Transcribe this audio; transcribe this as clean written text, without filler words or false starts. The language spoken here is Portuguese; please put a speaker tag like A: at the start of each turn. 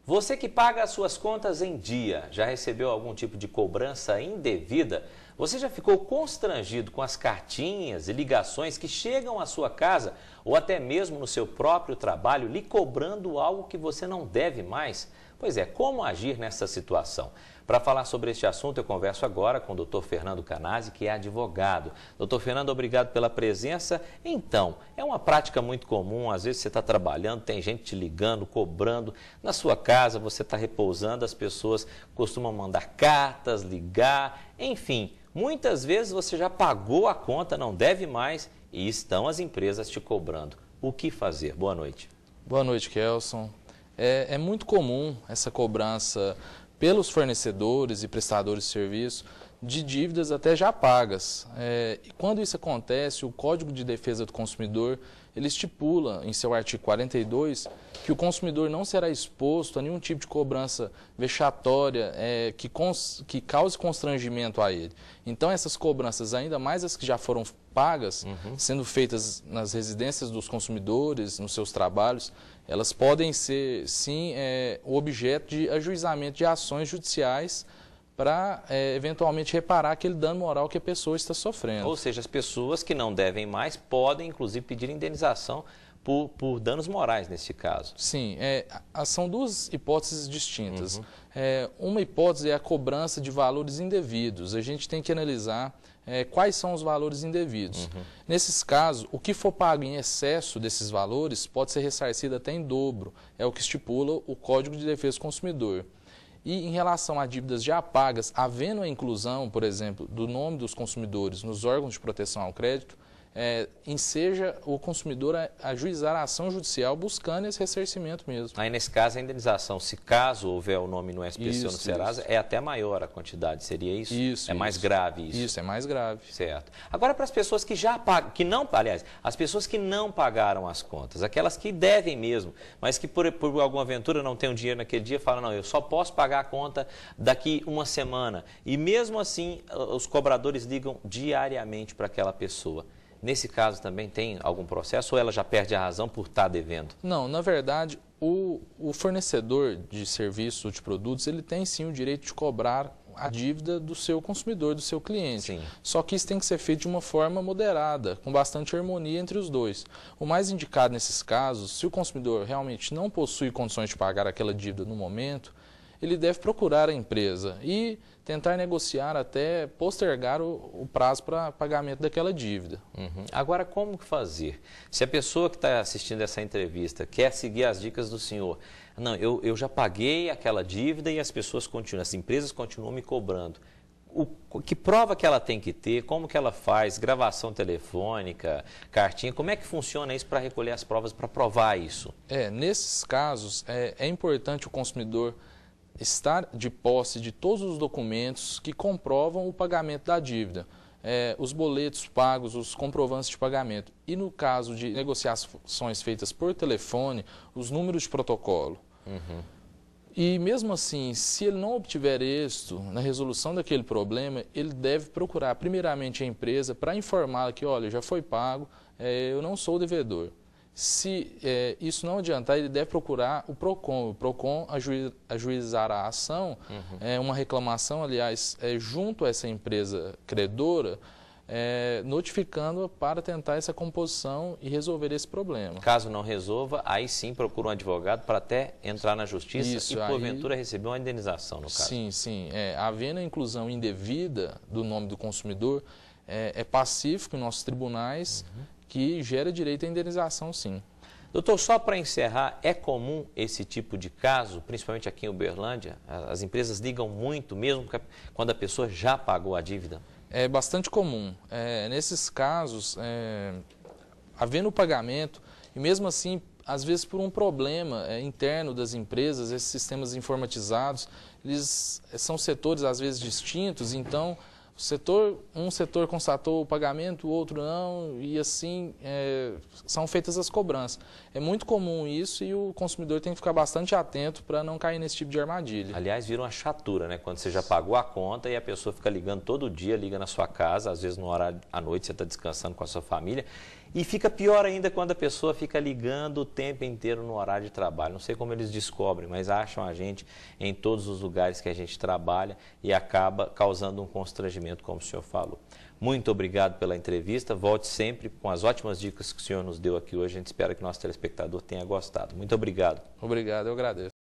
A: Você que paga as suas contas em dia, já recebeu algum tipo de cobrança indevida? Você já ficou constrangido com as cartinhas e ligações que chegam à sua casa ou até mesmo no seu próprio trabalho lhe cobrando algo que você não deve mais? Pois é, como agir nessa situação? Para falar sobre este assunto, eu converso agora com o Dr. Fernando Canazzi, que é advogado. Dr. Fernando, obrigado pela presença. Então, é uma prática muito comum, às vezes você está trabalhando, tem gente te ligando, cobrando. Na sua casa, você está repousando, as pessoas costumam mandar cartas, ligar, enfim. Muitas vezes você já pagou a conta, não deve mais e estão as empresas te cobrando. O que fazer? Boa noite.
B: Boa noite, Kelson. É muito comum essa cobrança pelos fornecedores e prestadores de serviço de dívidas até já pagas. E quando isso acontece, o Código de Defesa do Consumidor ele estipula em seu artigo 42 que o consumidor não será exposto a nenhum tipo de cobrança vexatória que cause constrangimento a ele. Então essas cobranças, ainda mais as que já foram pagas, sendo feitas nas residências dos consumidores, nos seus trabalhos, elas podem ser, sim, o objeto de ajuizamento de ações judiciais para, eventualmente, reparar aquele dano moral que a pessoa está sofrendo.
A: Ou seja, as pessoas que não devem mais podem, inclusive, pedir indenização por danos morais, neste caso.
B: Sim, são duas hipóteses distintas. Uma hipótese é a cobrança de valores indevidos. A gente tem que analisar quais são os valores indevidos. Nesses casos, o que for pago em excesso desses valores pode ser ressarcido até em dobro. É o que estipula o Código de Defesa do Consumidor. E em relação a dívidas já pagas, havendo a inclusão, por exemplo, do nome dos consumidores nos órgãos de proteção ao crédito, enseja o consumidor a ajuizar a ação judicial buscando esse ressarcimento mesmo.
A: Aí, nesse caso, a indenização, se caso houver o nome no SPC ou no Serasa, é até maior a quantidade, seria isso?
B: Isso.
A: É mais grave isso?
B: Isso, é mais grave.
A: Certo. Agora, para as pessoas que já pagam, as pessoas que não pagaram as contas, aquelas que devem mesmo, mas que por alguma aventura não tem um dinheiro naquele dia, falam, não, eu só posso pagar a conta daqui uma semana. E mesmo assim, os cobradores ligam diariamente para aquela pessoa. Nesse caso também tem algum processo ou ela já perde a razão por estar devendo?
B: Não, na verdade, o fornecedor de serviço ou de produtos, ele tem sim o direito de cobrar a dívida do seu consumidor, do seu cliente.
A: Sim.
B: Só que isso tem que ser feito de uma forma moderada, com bastante harmonia entre os dois. O mais indicado nesses casos, se o consumidor realmente não possui condições de pagar aquela dívida no momento, ele deve procurar a empresa e tentar negociar até postergar o prazo para pagamento daquela dívida.
A: Agora, como fazer? Se a pessoa que está assistindo essa entrevista quer seguir as dicas do senhor, não, eu já paguei aquela dívida e as pessoas continuam, as empresas continuam me cobrando. Que prova que ela tem que ter? Como que ela faz? Gravação telefônica, cartinha? Como é que funciona isso para recolher as provas, para provar isso?
B: Nesses casos, é importante o consumidor estar de posse de todos os documentos que comprovam o pagamento da dívida, os boletos pagos, os comprovantes de pagamento e, no caso de negociações feitas por telefone, os números de protocolo. E mesmo assim, se ele não obtiver êxito na resolução daquele problema, ele deve procurar primeiramente a empresa para informá-la que, olha, já foi pago, eu não sou o devedor. Se isso não adiantar, ele deve procurar o PROCON. O PROCON ajuizará a ação, uma reclamação, aliás, junto a essa empresa credora, notificando-a para tentar essa composição e resolver esse problema.
A: Caso não resolva, aí sim procura um advogado para até entrar na justiça
B: Isso,
A: e, porventura, receber uma indenização, no caso.
B: Sim, sim. Havendo a inclusão indevida do nome do consumidor, é pacífico em nossos tribunais, que gera direito à indenização, sim.
A: Doutor, só para encerrar, é comum esse tipo de caso, principalmente aqui em Uberlândia? As empresas ligam muito, mesmo quando a pessoa já pagou a dívida?
B: É bastante comum. Nesses casos, havendo o pagamento, e mesmo assim, às vezes por um problema interno das empresas, esses sistemas informatizados, eles são setores às vezes distintos, então um setor constatou o pagamento, o outro não, e assim são feitas as cobranças. É muito comum isso e o consumidor tem que ficar bastante atento para não cair nesse tipo de armadilha.
A: Aliás, vira uma chatura, né? Quando você já pagou a conta e a pessoa fica ligando todo dia, liga na sua casa, às vezes no horário à noite você está descansando com a sua família. E fica pior ainda quando a pessoa fica ligando o tempo inteiro no horário de trabalho. Não sei como eles descobrem, mas acham a gente em todos os lugares que a gente trabalha e acaba causando um constrangimento, como o senhor falou. Muito obrigado pela entrevista. Volte sempre com as ótimas dicas que o senhor nos deu aqui hoje. A gente espera que o nosso telespectador tenha gostado. Muito obrigado.
B: Obrigado, eu agradeço.